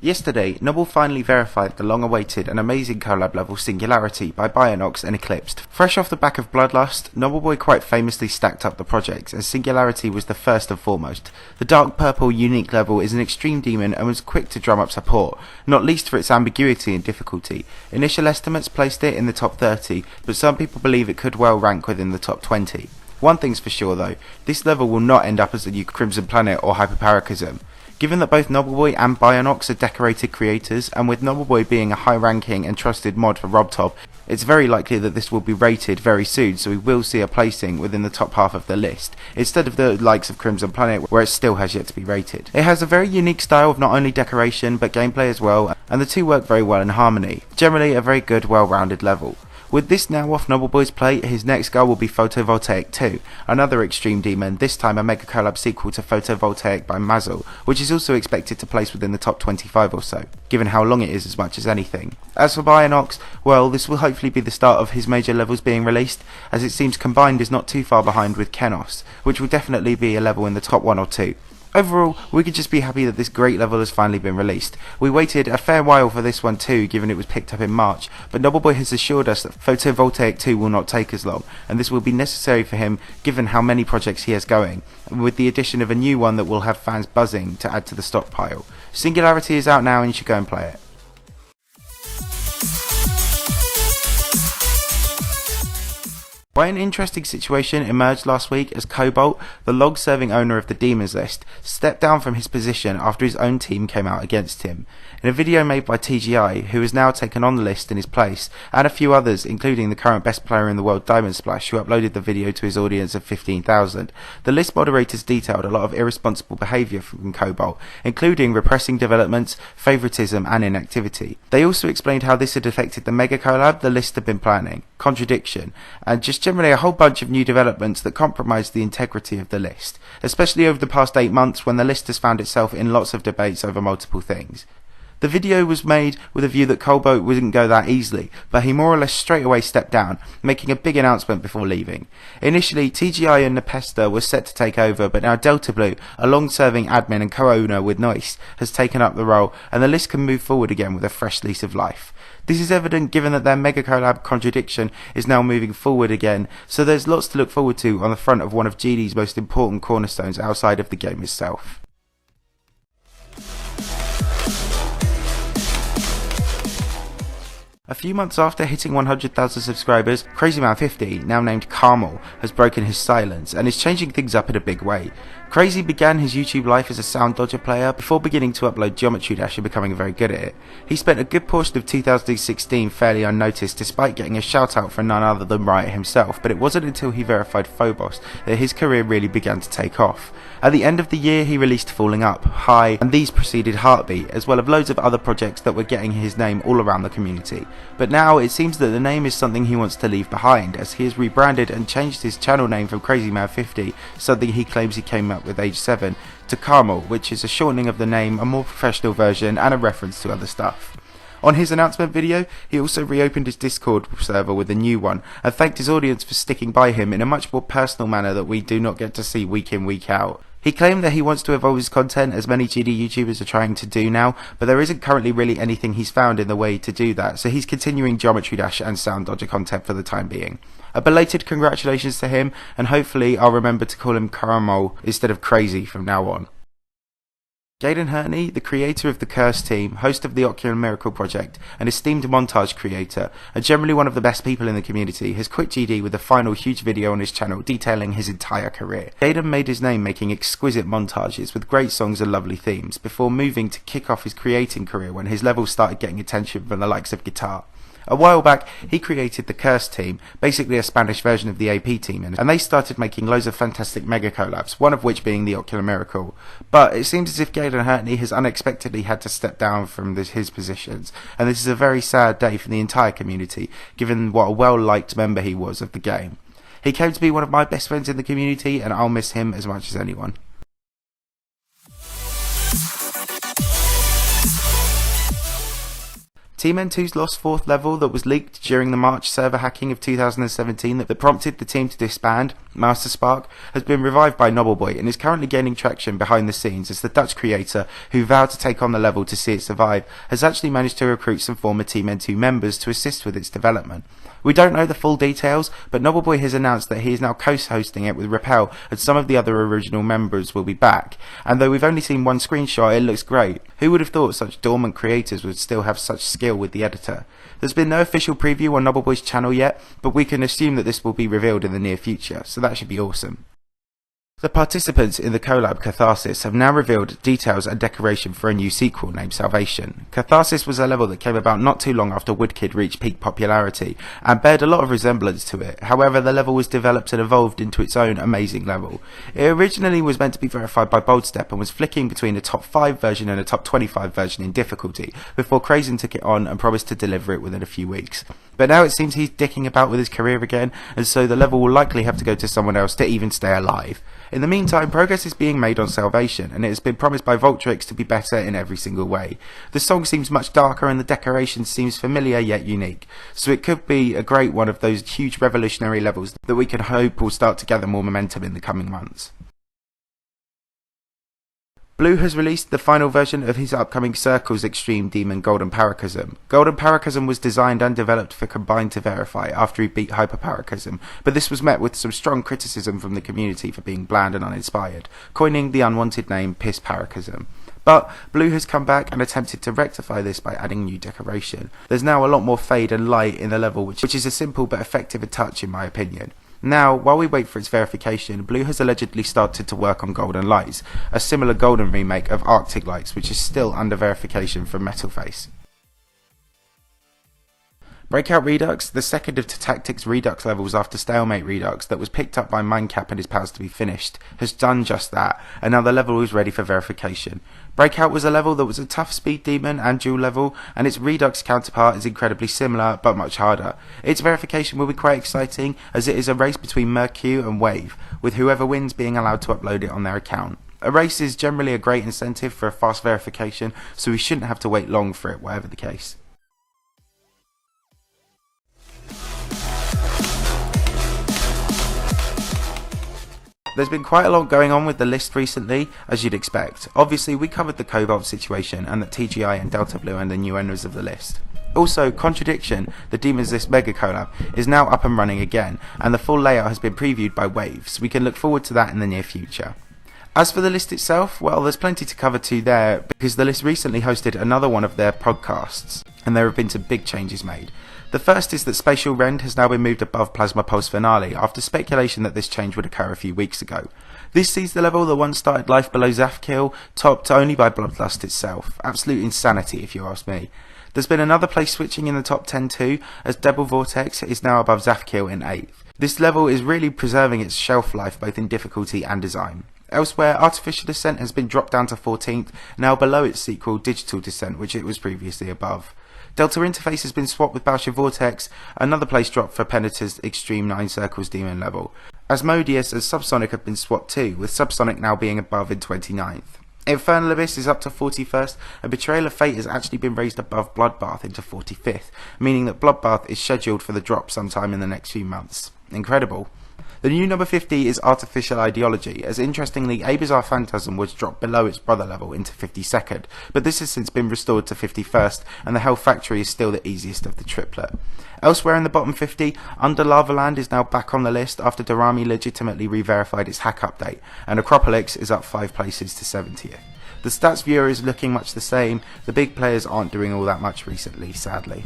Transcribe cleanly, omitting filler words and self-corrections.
Yesterday, Knobbel finally verified the long-awaited and amazing collab level Singularity by Bionox and Eclipsed. Fresh off the back of Bloodlust, Knobbelboy quite famously stacked up the projects, and Singularity was the first and foremost. The dark purple unique level is an extreme demon and was quick to drum up support, not least for its ambiguity and difficulty. Initial estimates placed it in the top 30, but some people believe it could well rank within the top 20. One thing's for sure though, this level will not end up as the new Crimson Planet or Hyperparacosm. Given that both Knobbelboy and Bionox are decorated creators, and with Knobbelboy being a high-ranking and trusted mod for RobTop, it's very likely that this will be rated very soon, so we will see a placing within the top half of the list, instead of the likes of Crimson Planet, where it still has yet to be rated. It has a very unique style of not only decoration, but gameplay as well, and the two work very well in harmony. Generally a very good, well-rounded level. With this now off Knobbelboy's plate, his next goal will be Photovoltaic 2, another extreme demon, this time a mega collab sequel to Photovoltaic by Mazel, which is also expected to place within the top 25 or so, given how long it is as much as anything. As for Bionox, well, this will hopefully be the start of his major levels being released, as it seems Combined is not too far behind with Kenos, which will definitely be a level in the top 1 or 2. Overall, we could just be happy that this great level has finally been released. We waited a fair while for this one too, given it was picked up in March, but Knobbelboy has assured us that Photovoltaic 2 will not take as long, and this will be necessary for him given how many projects he has going, and with the addition of a new one that will have fans buzzing to add to the stockpile. Singularity is out now and you should go and play it. Quite an interesting situation emerged last week as Cobalt, the log-serving owner of the Demons list, stepped down from his position after his own team came out against him. In a video made by TGI, who has now taken on the list in his place, and a few others, including the current best player in the world Diamond Splash, who uploaded the video to his audience of 15,000, the list moderators detailed a lot of irresponsible behaviour from Cobalt, including repressing developments, favouritism and inactivity. They also explained how this had affected the mega collab the list had been planning, contradiction, and just generally a whole bunch of new developments that compromised the integrity of the list, especially over the past 8 months when the list has found itself in lots of debates over multiple things. The video was made with a view that Cobalt wouldn't go that easily, but he more or less straight away stepped down, making a big announcement before leaving. Initially, TGI and Nepesta was set to take over, but now Delta Blue, a long-serving admin and co-owner with Noise, has taken up the role, and the list can move forward again with a fresh lease of life. This is evident given that their mega collab Contradiction is now moving forward again, so there's lots to look forward to on the front of one of GD's most important cornerstones outside of the game itself. A few months after hitting 100,000 subscribers, KrmaL 50, now named KrmaL, has broken his silence and is changing things up in a big way. Crazy began his YouTube life as a sound dodger player before beginning to upload Geometry Dash and becoming very good at it. He spent a good portion of 2016 fairly unnoticed despite getting a shout out from none other than Riot himself, but it wasn't until he verified Phobos that his career really began to take off. At the end of the year he released Falling Up, High, and these preceded Heartbeat, as well as loads of other projects that were getting his name all around the community. But now it seems that the name is something he wants to leave behind, as he has rebranded and changed his channel name from KrmaL 50, something he claims he came up with age 7, to KrmaL, which is a shortening of the name, a more professional version, and a reference to other stuff. On his announcement video, he also reopened his Discord server with a new one, and thanked his audience for sticking by him in a much more personal manner that we do not get to see week in, week out. He claimed that he wants to evolve his content, as many GD YouTubers are trying to do now, but there isn't currently really anything he's found in the way to do that, so he's continuing Geometry Dash and Sound Dodger content for the time being. A belated congratulations to him, and hopefully I'll remember to call him KrmaL instead of Crazy from now on. Gaiden Hertuny, the creator of the Curse team, host of the Ocular Miracle project, and esteemed montage creator, and generally one of the best people in the community, has quit GD with a final huge video on his channel detailing his entire career. Gaiden made his name making exquisite montages with great songs and lovely themes, before moving to kick off his creating career when his levels started getting attention from the likes of Guitar. A while back, he created the Curse team, basically a Spanish version of the AP team, and they started making loads of fantastic mega collabs, one of which being the Ocular Miracle. But it seems as if Gaiden Hertuny has unexpectedly had to step down from his positions, and this is a very sad day for the entire community, given what a well-liked member he was of the game. He came to be one of my best friends in the community, and I'll miss him as much as anyone. Team N2's lost 4th level that was leaked during the March server hacking of 2017 that prompted the team to disband, Master Spark, has been revived by Knobbelboy and is currently gaining traction behind the scenes as the Dutch creator, who vowed to take on the level to see it survive, has actually managed to recruit some former Team N2 members to assist with its development. We don't know the full details, but Knobbelboy has announced that he is now co-hosting it with KrmaL, and some of the other original members will be back. And though we've only seen one screenshot, it looks great. Who would have thought such dormant creators would still have such skill with the editor? There's been no official preview on Knobbelboy's channel yet, but we can assume that this will be revealed in the near future, so that should be awesome. The participants in the collab Catharsis have now revealed details and decoration for a new sequel named Salvation. Catharsis was a level that came about not too long after Woodkid reached peak popularity, and bared a lot of resemblance to it. However, the level was developed and evolved into its own amazing level. It originally was meant to be verified by Boldstep and was flicking between a top 5 version and a top 25 version in difficulty, before Crazen took it on and promised to deliver it within a few weeks. But now it seems he's dicking about with his career again, and so the level will likely have to go to someone else to even stay alive. In the meantime, progress is being made on Salvation, and it has been promised by Voltrix to be better in every single way. The song seems much darker and the decoration seems familiar yet unique, so it could be a great one of those huge revolutionary levels that we can hope will start to gather more momentum in the coming months. Blue has released the final version of his upcoming Circles Extreme Demon Golden Paracosm. Golden Paracosm was designed and developed for Combine to verify after he beat Hyper Paracosm, but this was met with some strong criticism from the community for being bland and uninspired, coining the unwanted name Piss Paracosm. But Blue has come back and attempted to rectify this by adding new decoration. There's now a lot more fade and light in the level, which is a simple but effective touch in my opinion. Now, while we wait for its verification, Blue has allegedly started to work on Golden Lights, a similar Golden remake of Arctic Lights, which is still under verification from Metalface. Breakout Redux, the second of Tactics Redux levels after Stalemate Redux that was picked up by MindCap and his pals to be finished, has done just that, and now the level is ready for verification. Breakout was a level that was a tough speed demon and dual level, and its Redux counterpart is incredibly similar but much harder. Its verification will be quite exciting, as it is a race between Merq and Wave, with whoever wins being allowed to upload it on their account. A race is generally a great incentive for a fast verification, so we shouldn't have to wait long for it, whatever the case. There's been quite a lot going on with the list recently, as you'd expect. Obviously, we covered the Cobalt situation and that TGI and Delta Blue and the new owners of the list. Also, Contradiction, the Demon's List Mega Collab, is now up and running again, and the full layout has been previewed by Wave, so we can look forward to that in the near future. As for the list itself, well, there's plenty to cover too there, because the list recently hosted another one of their podcasts, and there have been some big changes made. The first is that Spacial Rend has now been moved above Plasma Pulse Finale after speculation that this change would occur a few weeks ago. This sees the level that once started life below Zafkill, topped only by Bloodlust itself. Absolute insanity if you ask me. There's been another place switching in the top 10 too, as Double Vortex is now above Zafkill in 8th. This level is really preserving its shelf life both in difficulty and design. Elsewhere, Artificial Descent has been dropped down to 14th, now below its sequel Digital Descent, which it was previously above. Delta Interface has been swapped with Bausha Vortex, another place dropped for Penita's Extreme 9 Circles Demon level. Asmodeus and Subsonic have been swapped too, with Subsonic now being above in 29th. Infernal Abyss is up to 41st, and Betrayal of Fate has actually been raised above Bloodbath into 45th, meaning that Bloodbath is scheduled for the drop sometime in the next few months. Incredible. The new number 50 is Artificial Ideology, as interestingly A Bizarre Phantasm was dropped below its brother level into 52nd, but this has since been restored to 51st, and the Hell Factory is still the easiest of the triplet. Elsewhere in the bottom 50, Under Lava Land is now back on the list after Dorami legitimately re-verified its hack update, and Acropolix is up 5 places to 70th. The stats viewer is looking much the same, the big players aren't doing all that much recently, sadly.